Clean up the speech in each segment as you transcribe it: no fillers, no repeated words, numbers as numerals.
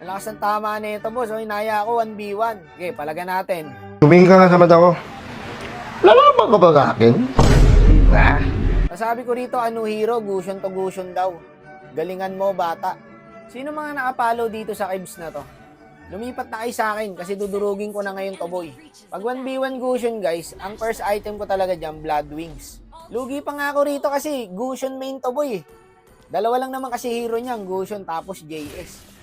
Ang lakas ng tama na ito, boss. O, inaya ako 1v1. Okay, palaga natin. Tumingin ka nga sa mata ko. Lalaban ka ba sa akin? Masabi ko rito, ano hero, gusion to gusion daw. Galingan mo, bata. Sino mga nakapalo dito sa Kibs na to? Lumipat na kayo sa akin kasi dudurugin ko na ngayon to, boy. Pag 1v1 gusion, guys, ang first item ko talaga dyan, Blood Wings. Lugi pa nga ako rito kasi gusion main to, boy. Dalawa lang naman kasi hero niya, gusion tapos JS.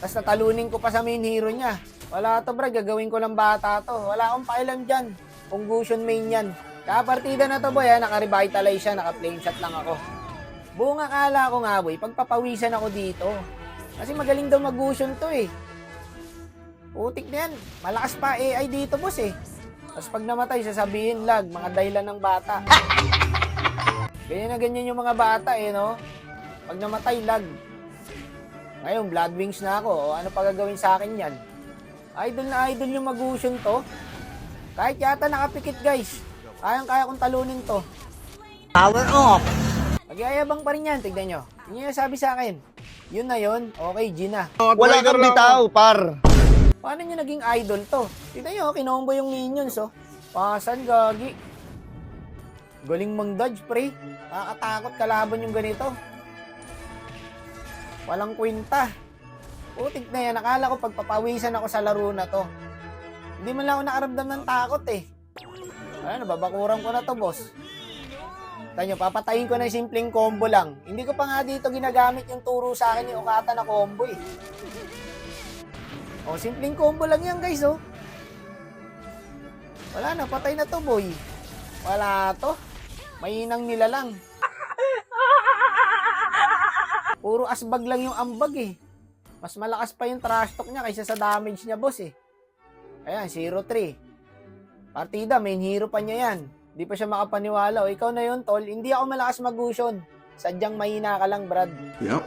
Tapos natalunin ko pa sa main hero niya. Wala to, bro, gagawin ko lang bata to. Wala akong pakialam dyan kung gusion main yan. Kapartida na to, boy, ha? Naka-revitalize siya, naka-flame shot lang ako. Buong akala ko nga, boy, pagpapawisan ako dito. Kasi magaling daw mag-gusion to, eh. Putik na yan. Malakas pa AI dito, boss, eh. Tapos pag namatay, sasabihin lag, mga dahilan ng bata. Ganyan na ganyan yung mga bata, eh, no? Pag namatay, lag. Ngayon, Blood Wings na ako. O, ano pa gagawin sa akin yan? Idol na idol yung mag-gusion to. Kahit yata nakapikit, guys. Kayang-kaya kong talunin to. Power off! Magyayabang pa rin yan, tignan nyo. Yun yung sabi sa akin. Yun na yun, okay, G na. Wala kang bitaw, par. Paano nyo naging idol to? Tignan nyo, kinombo yung minions, oh. Pasan, gagi. Galing mang-dodge, pre. Nakakatakot kalaban yung ganito. Walang kwenta. Putik na yan, akala ko pagpapawisan ako sa laro na to. Hindi man lang ako nakaramdam ng takot, eh. Ano, babakuran ko na to, boss. Tanyo, papatayin ko na yung simpleng combo lang. Hindi ko pa nga dito ginagamit yung turo sa akin ni Okata na combo, eh. O, simpleng combo lang yan, guys, oh. Wala na, patay na to, boy. Wala to. Mainang nila lang. Puro asbag lang yung ambag, eh. Mas malakas pa yung trash talk niya kaysa sa damage niya, boss, eh. Ayan, 0-3. Partida, main hero pa niya yan. Di pa siya makapaniwala. O, ikaw na yun, tol. Hindi ako malakas mag-gusion. Sadyang mahina ka lang, Brad. Yep,